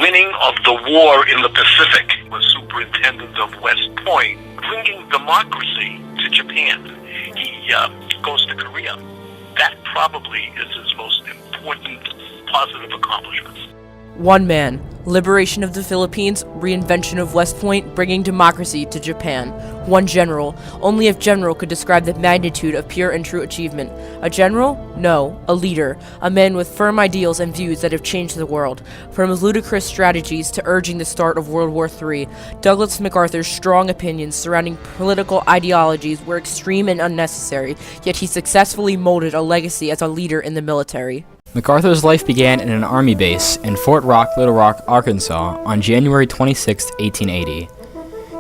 winning of the war in the Pacific, was superintendent of West Point, bringing democracy to Japan. He goes to Korea. That probably is his most important positive accomplishment. One man, liberation of the Philippines, reinvention of West Point, bringing democracy to Japan. One general, only a general could describe the magnitude of pure and true achievement. A general? No, a leader, a man with firm ideals and views that have changed the world. From his ludicrous strategies to urging the start of World War III, Douglas MacArthur's strong opinions surrounding political ideologies were extreme and unnecessary, yet he successfully molded a legacy as a leader in the military. MacArthur's life began in an army base in Fort Rock, Little Rock, Arkansas on January 26, 1880.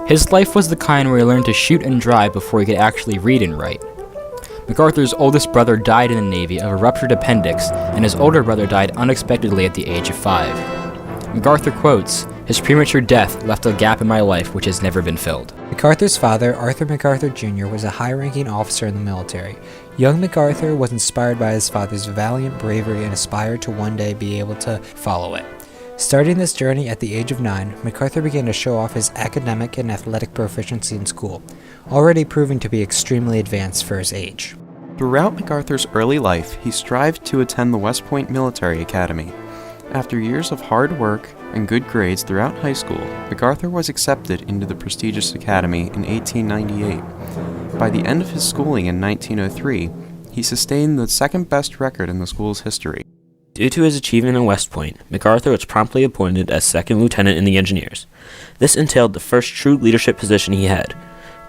His life was the kind where he learned to shoot and drive before he could actually read and write. MacArthur's oldest brother died in the Navy of a ruptured appendix, and his older brother died unexpectedly at the age of 5. MacArthur quotes, "His premature death left a gap in my life which has never been filled." MacArthur's father, Arthur MacArthur Jr., was a high-ranking officer in the military. Young MacArthur was inspired by his father's valiant bravery and aspired to one day be able to follow it. Starting this journey at the age of 9, MacArthur began to show off his academic and athletic proficiency in school, already proving to be extremely advanced for his age. Throughout MacArthur's early life, he strived to attend the West Point Military Academy. After years of hard work and good grades throughout high school, MacArthur was accepted into the prestigious academy in 1898. By the end of his schooling in 1903, he sustained the second-best record in the school's history. Due to his achievement at West Point, MacArthur was promptly appointed as second lieutenant in the Engineers. This entailed the first true leadership position he had,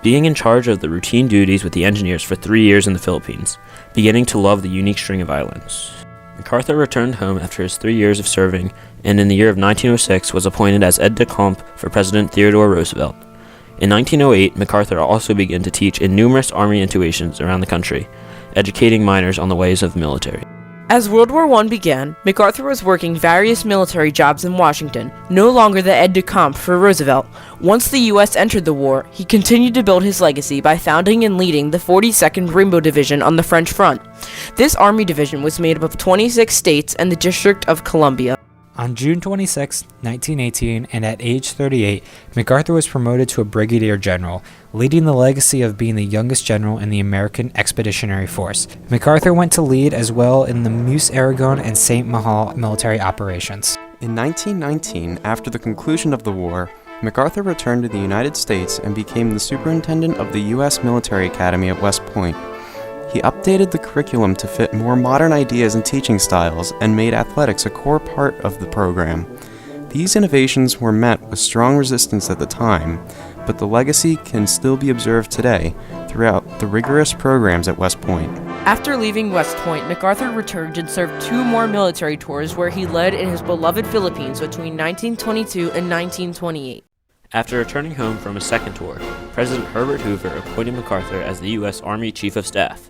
being in charge of the routine duties with the Engineers for 3 years in the Philippines, beginning to love the unique string of islands. MacArthur returned home after his 3 years of serving, and in the year of 1906 was appointed as aide-de-camp for President Theodore Roosevelt. In 1908, MacArthur also began to teach in numerous army institutions around the country, educating miners on the ways of the military. As World War I began, MacArthur was working various military jobs in Washington, no longer the aide-de-camp for Roosevelt. Once the U.S. entered the war, he continued to build his legacy by founding and leading the 42nd Rainbow Division on the French front. This army division was made up of 26 states and the District of Columbia. On June 26, 1918, and at age 38, MacArthur was promoted to a brigadier general, leading the legacy of being the youngest general in the American Expeditionary Force. MacArthur went to lead as well in the Meuse Aragon and St. Mahal military operations. In 1919, after the conclusion of the war, MacArthur returned to the United States and became the superintendent of the U.S. Military Academy at West Point. He updated the curriculum to fit more modern ideas and teaching styles and made athletics a core part of the program. These innovations were met with strong resistance at the time, but the legacy can still be observed today throughout the rigorous programs at West Point. After leaving West Point, MacArthur returned and served 2 more military tours where he led in his beloved Philippines between 1922 and 1928. After returning home from a second tour, President Herbert Hoover appointed MacArthur as the U.S. Army Chief of Staff.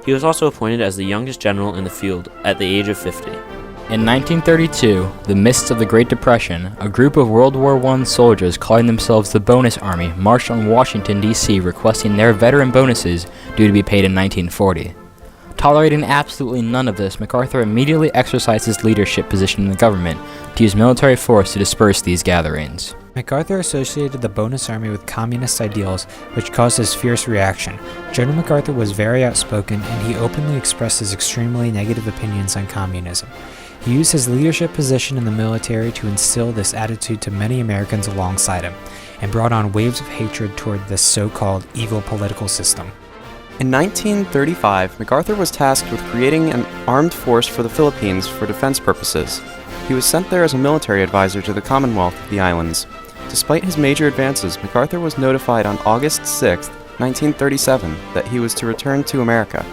He was also appointed as the youngest general in the field at the age of 50. In 1932, the midst of the Great Depression, a group of World War I soldiers calling themselves the Bonus Army marched on Washington, D.C. requesting their veteran bonuses due to be paid in 1940. Tolerating absolutely none of this, MacArthur immediately exercised his leadership position in the government to use military force to disperse these gatherings. MacArthur associated the Bonus Army with communist ideals, which caused his fierce reaction. General MacArthur was very outspoken, and he openly expressed his extremely negative opinions on communism. He used his leadership position in the military to instill this attitude to many Americans alongside him, and brought on waves of hatred toward this so-called evil political system. In 1935, MacArthur was tasked with creating an armed force for the Philippines for defense purposes. He was sent there as a military advisor to the Commonwealth of the Islands. Despite his major advances, MacArthur was notified on August 6, 1937, that he was to return to America.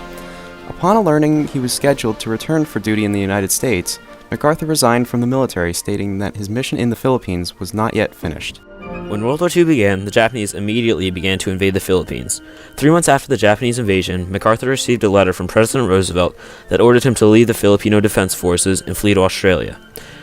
Upon learning he was scheduled to return for duty in the United States, MacArthur resigned from the military, stating that his mission in the Philippines was not yet finished. When World War II began, the Japanese immediately began to invade the Philippines. 3 months after the Japanese invasion, MacArthur received a letter from President Roosevelt that ordered him to leave the Filipino Defense Forces and flee to Australia.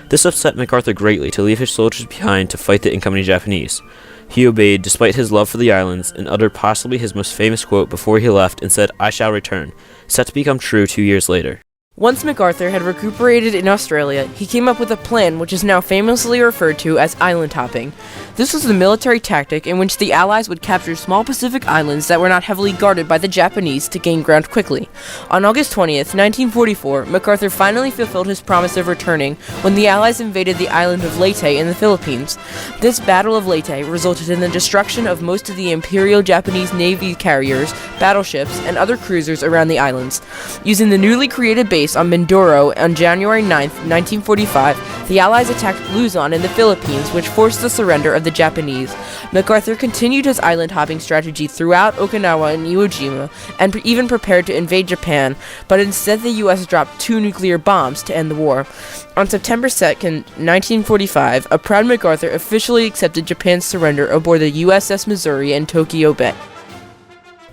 This upset MacArthur greatly to leave his soldiers behind to fight the incoming Japanese. He obeyed despite his love for the islands and uttered possibly his most famous quote before he left and said, "I shall return," set to become true 2 years later. Once MacArthur had recuperated in Australia, he came up with a plan which is now famously referred to as island hopping. This was a military tactic in which the Allies would capture small Pacific islands that were not heavily guarded by the Japanese to gain ground quickly. On August 20th, 1944, MacArthur finally fulfilled his promise of returning when the Allies invaded the island of Leyte in the Philippines. This Battle of Leyte resulted in the destruction of most of the Imperial Japanese Navy carriers, battleships, and other cruisers around the islands. Using the newly created base on Mindoro on January 9, 1945, the Allies attacked Luzon in the Philippines, which forced the surrender of the Japanese. MacArthur continued his island hopping strategy throughout Okinawa and Iwo Jima, and even prepared to invade Japan, but instead the U.S. dropped 2 nuclear bombs to end the war. On September 2, 1945, a proud MacArthur officially accepted Japan's surrender aboard the USS Missouri in Tokyo Bay.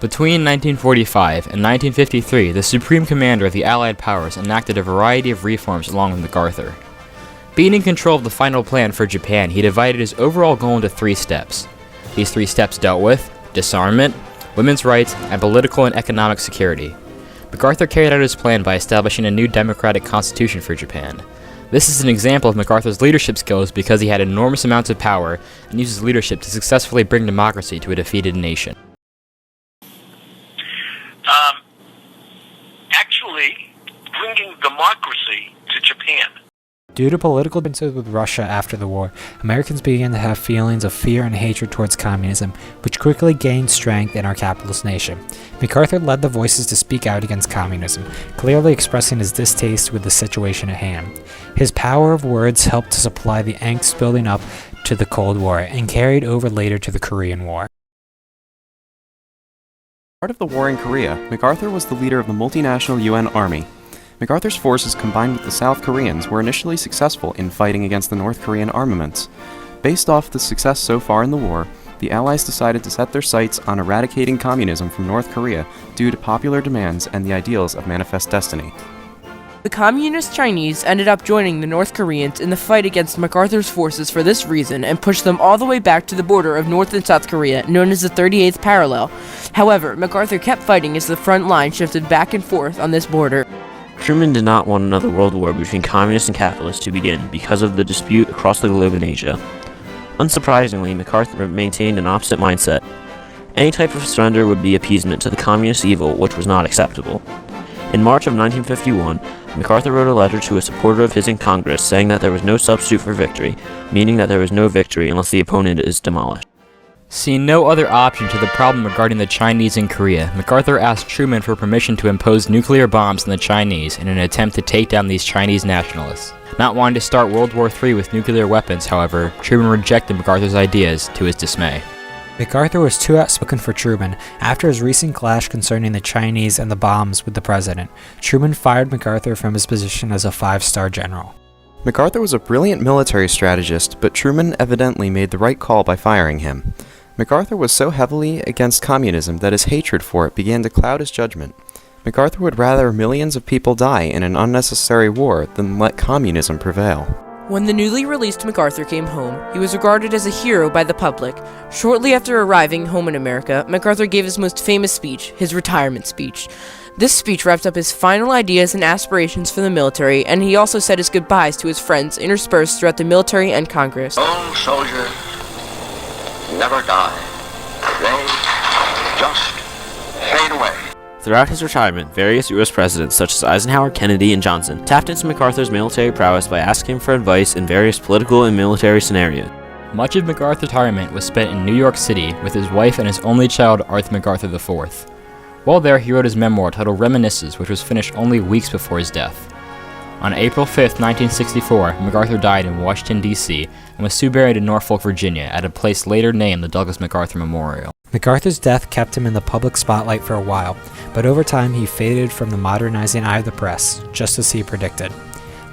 Between 1945 and 1953, the Supreme Commander of the Allied Powers enacted a variety of reforms along with MacArthur. Being in control of the final plan for Japan, he divided his overall goal into 3 steps. These 3 steps dealt with disarmament, women's rights, and political and economic security. MacArthur carried out his plan by establishing a new democratic constitution for Japan. This is an example of MacArthur's leadership skills because he had enormous amounts of power and used his leadership to successfully bring democracy to a defeated nation. Actually, bringing democracy to Japan. Due to political differences with Russia after the war, Americans began to have feelings of fear and hatred towards communism, which quickly gained strength in our capitalist nation. MacArthur led the voices to speak out against communism, clearly expressing his distaste with the situation at hand. His power of words helped to supply the angst building up to the Cold War and carried over later to the Korean War. Part of the war in Korea, MacArthur was the leader of the multinational UN Army. MacArthur's forces combined with the South Koreans were initially successful in fighting against the North Korean armaments. Based off the success so far in the war, the Allies decided to set their sights on eradicating communism from North Korea due to popular demands and the ideals of Manifest Destiny. The Communist Chinese ended up joining the North Koreans in the fight against MacArthur's forces for this reason and pushed them all the way back to the border of North and South Korea, known as the 38th parallel. However, MacArthur kept fighting as the front line shifted back and forth on this border. Truman did not want another world war between communists and capitalists to begin because of the dispute across the globe in Asia. Unsurprisingly, MacArthur maintained an opposite mindset. Any type of surrender would be appeasement to the communist evil, which was not acceptable. In March of 1951, MacArthur wrote a letter to a supporter of his in Congress saying that there was no substitute for victory, meaning that there was no victory unless the opponent is demolished. Seeing no other option to the problem regarding the Chinese in Korea, MacArthur asked Truman for permission to impose nuclear bombs on the Chinese in an attempt to take down these Chinese nationalists. Not wanting to start World War III with nuclear weapons, however, Truman rejected MacArthur's ideas to his dismay. MacArthur was too outspoken for Truman. After his recent clash concerning the Chinese and the bombs with the president, Truman fired MacArthur from his position as a 5-star general. MacArthur was a brilliant military strategist, but Truman evidently made the right call by firing him. MacArthur was so heavily against communism that his hatred for it began to cloud his judgment. MacArthur would rather millions of people die in an unnecessary war than let communism prevail. When the newly released MacArthur came home, he was regarded as a hero by the public. Shortly after arriving home in America, MacArthur gave his most famous speech, his retirement speech. This speech wrapped up his final ideas and aspirations for the military, and he also said his goodbyes to his friends interspersed throughout the military and Congress. Old soldiers never die. They just fade away. Throughout his retirement, various U.S. presidents such as Eisenhower, Kennedy, and Johnson tapped into MacArthur's military prowess by asking for advice in various political and military scenarios. Much of MacArthur's retirement was spent in New York City with his wife and his only child, Arthur MacArthur IV. While there, he wrote his memoir titled Reminiscences, which was finished only weeks before his death. On April 5, 1964, MacArthur died in Washington, D.C., and was soon buried in Norfolk, Virginia, at a place later named the Dougls MacArthur Memorial. MacArthur's death kept him in the public spotlight for a while, but over time he faded from the modernizing eye of the press, just as he predicted.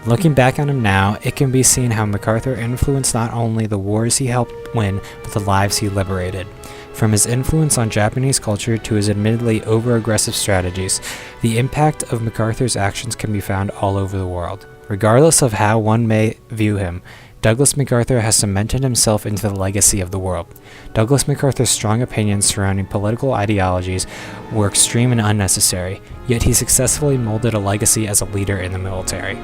Looking back on him now, it can be seen how MacArthur influenced not only the wars he helped win, but the lives he liberated. From his influence on Japanese culture to his admittedly over-aggressive strategies, the impact of MacArthur's actions can be found all over the world. Regardless of how one may view him, Douglas MacArthur has cemented himself into the legacy of the world. Douglas MacArthur's strong opinions surrounding political ideologies were extreme and unnecessary, yet he successfully molded a legacy as a leader in the military.